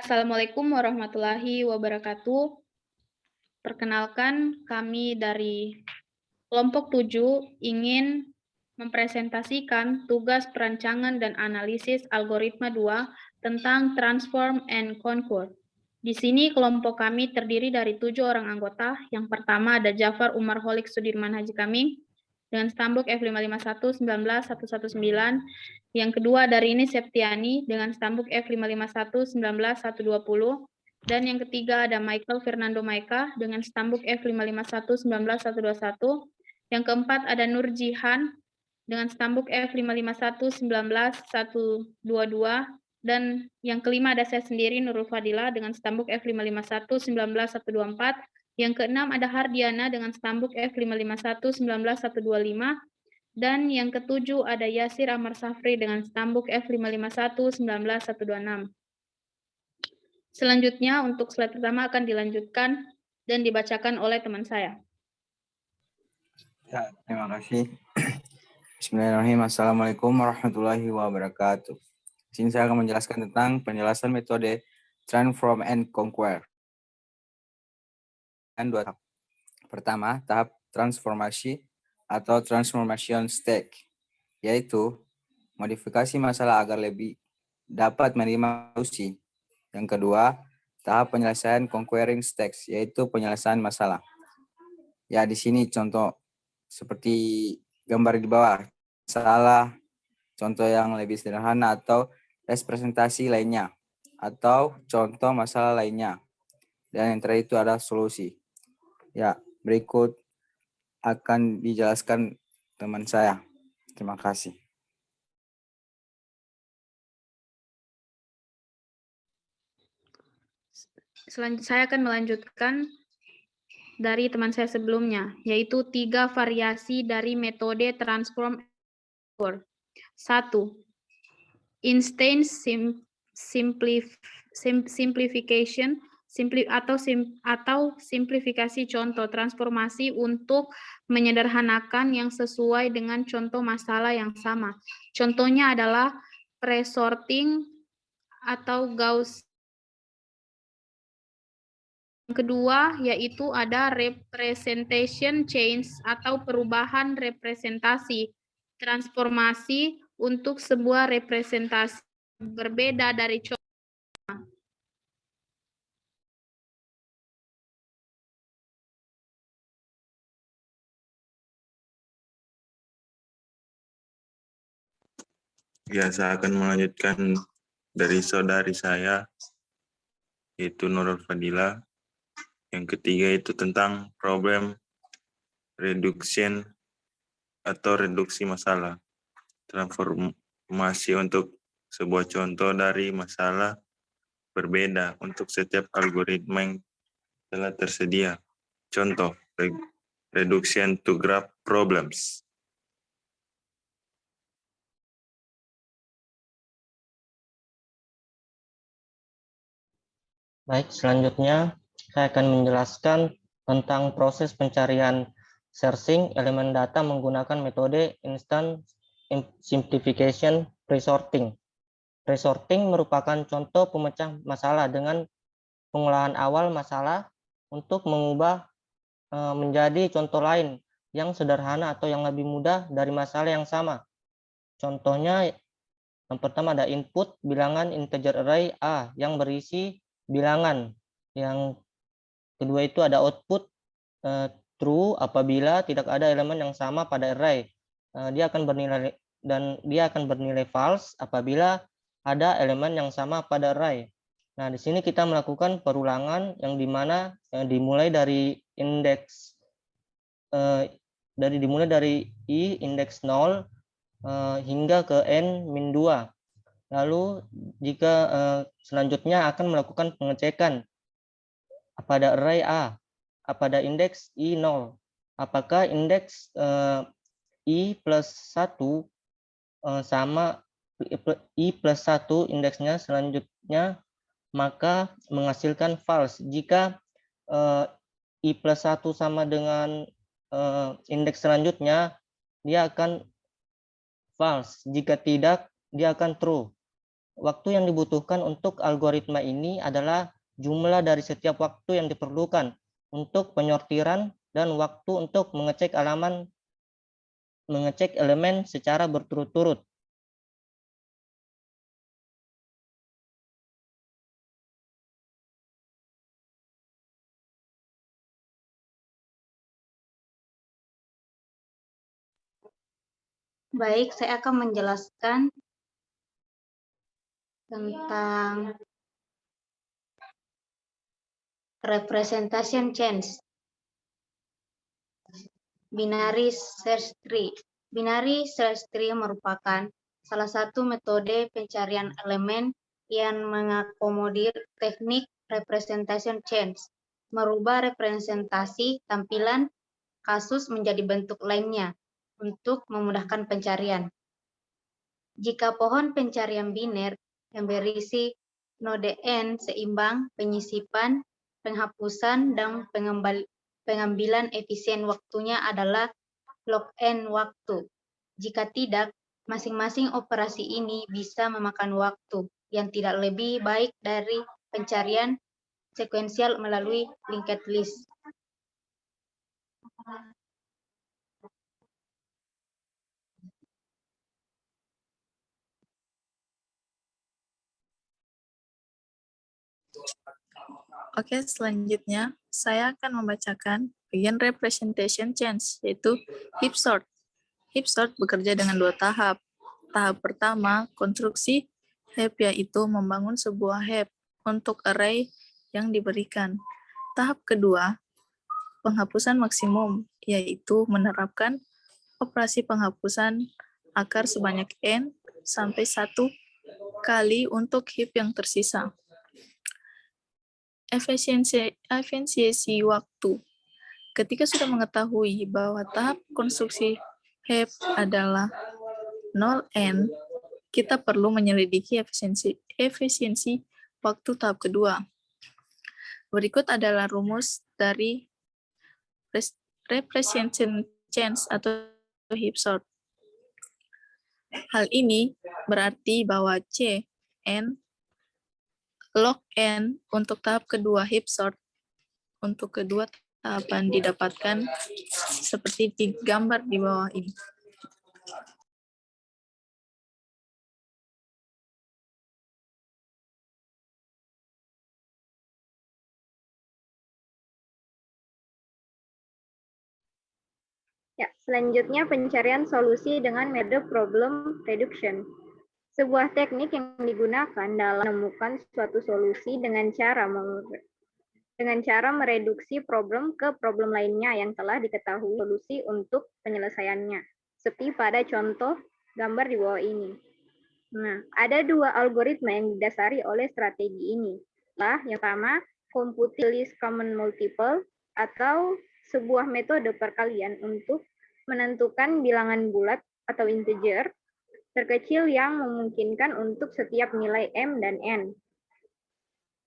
Assalamualaikum warahmatullahi wabarakatuh. Perkenalkan, kami dari kelompok 7 ingin mempresentasikan tugas perancangan dan analisis algoritma 2 tentang transform and conquer. Di sini kelompok kami terdiri dari 7 orang anggota. Yang pertama ada Jafar Umar Holik Sudirman Haji Kaming dengan stambuk F551 19119. Yang kedua ada Rini Septiani dengan stambuk F551 19120. Dan yang ketiga ada Michael Fernando Maika dengan stambuk F551 19121. Yang keempat ada Nur Jihan dengan stambuk F551 19122. Dan yang kelima ada saya sendiri Nurul Fadila dengan stambuk F551 19124. Yang keenam ada Hardiana dengan stambuk F551 19125. Dan yang ketujuh ada Yasir Amar Safri dengan stambuk F551 19126. Selanjutnya untuk slide pertama akan dilanjutkan dan dibacakan oleh teman saya. Ya, terima kasih. Bismillahirrahmanirrahim. Assalamualaikum warahmatullahi wabarakatuh. Di sini saya akan menjelaskan tentang penjelasan metode transform and conquer. Dan dua tahap. Pertama, tahap transformasi atau transformation stage, yaitu modifikasi masalah agar lebih dapat menerima solusi. Yang kedua, tahap penyelesaian conquering stage, yaitu penyelesaian masalah. Ya, di sini contoh seperti gambar di bawah, masalah, contoh yang lebih sederhana atau representasi lainnya, atau contoh masalah lainnya. Dan yang terakhir itu ada solusi. Ya, berikut akan dijelaskan teman saya. Terima kasih. Selanjutnya saya akan melanjutkan dari teman saya sebelumnya, yaitu 3 variasi dari metode transform. 1. Instant simplification atau simplifikasi contoh transformasi untuk menyederhanakan yang sesuai dengan contoh masalah yang sama. Contohnya adalah pre-sorting atau Gauss. Yang kedua yaitu ada representation change atau perubahan representasi, transformasi untuk sebuah representasi berbeda dari contoh. Ya, saya akan melanjutkan dari saudari saya, yaitu Nurul Fadila. Yang ketiga itu tentang problem reduction atau reduksi masalah. Transformasi untuk sebuah contoh dari masalah berbeda untuk setiap algoritma yang telah tersedia. Contoh, reduction to graph problems. Baik, selanjutnya saya akan menjelaskan tentang proses pencarian searching elemen data menggunakan metode instant simplification pre-sorting. Pre-sorting merupakan contoh pemecah masalah dengan pengolahan awal masalah untuk mengubah menjadi contoh lain yang sederhana atau yang lebih mudah dari masalah yang sama. Contohnya yang pertama ada input bilangan integer array A yang berisi bilangan. Yang kedua itu ada output true apabila tidak ada elemen yang sama pada array. Dia akan bernilai false apabila ada elemen yang sama pada array. Nah, di sini kita melakukan perulangan yang dimana dimulai dari indeks dimulai dari i indeks 0 hingga ke n-2. Lalu jika selanjutnya akan melakukan pengecekan pada array A, pada indeks I0, apakah indeks I plus 1 sama I plus 1 indeksnya selanjutnya, maka menghasilkan false. Jika I plus 1 sama dengan indeks selanjutnya, dia akan false. Jika tidak, dia akan true. Waktu yang dibutuhkan untuk algoritma ini adalah jumlah dari setiap waktu yang diperlukan untuk penyortiran dan waktu untuk mengecek elemen secara berturut-turut. Baik, saya akan menjelaskan tentang representation change. Binary search tree. Binary search tree merupakan salah satu metode pencarian elemen yang mengakomodir teknik representation change, merubah representasi tampilan kasus menjadi bentuk lainnya untuk memudahkan pencarian. Jika pohon pencarian biner yang berisi node n seimbang, penyisipan, penghapusan, dan pengambilan efisien waktunya adalah log n waktu. Jika tidak, masing-masing operasi ini bisa memakan waktu yang tidak lebih baik dari pencarian sekuensial melalui linked list. Oke, selanjutnya saya akan membacakan bagian representation change, yaitu heap sort. Heap sort bekerja dengan dua tahap. Tahap pertama, konstruksi heap, yaitu membangun sebuah heap untuk array yang diberikan. Tahap kedua, penghapusan maksimum, yaitu menerapkan operasi penghapusan akar sebanyak n sampai 1 kali untuk heap yang tersisa. Efisiensi waktu. Ketika sudah mengetahui bahwa tahap konstruksi heap adalah 0n, kita perlu menyelidiki efisiensi waktu tahap kedua. Berikut adalah rumus dari representation change atau heap sort. Hal ini berarti bahwa n log n untuk tahap kedua heap sort untuk kedua tahapan didapatkan seperti digambar di bawah ini. Ya, selanjutnya pencarian solusi dengan metode problem reduction. Sebuah teknik yang digunakan dalam menemukan suatu solusi dengan cara mereduksi problem ke problem lainnya yang telah diketahui solusi untuk penyelesaiannya. Seperti pada contoh gambar di bawah ini. Nah, ada dua algoritma yang didasari oleh strategi ini. Yang pertama, compute least common multiple atau sebuah metode perkalian untuk menentukan bilangan bulat atau integer terkecil yang memungkinkan untuk setiap nilai m dan n.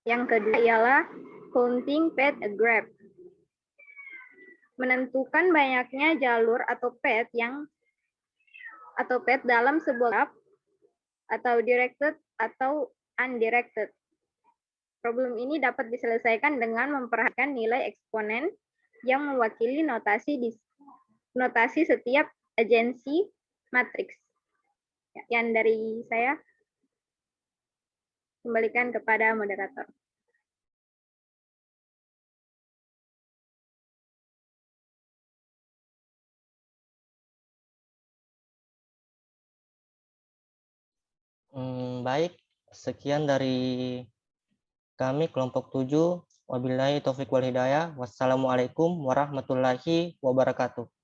Yang kedua ialah counting path graph. Menentukan banyaknya jalur atau path dalam sebuah graph atau directed atau undirected. Problem ini dapat diselesaikan dengan memperhatikan nilai eksponen yang mewakili notasi setiap agensi matriks. Yang dari saya, kembalikan kepada moderator. Baik, sekian dari kami kelompok 7. Wabillahi taufiq wal hidayah. Wassalamualaikum warahmatullahi wabarakatuh.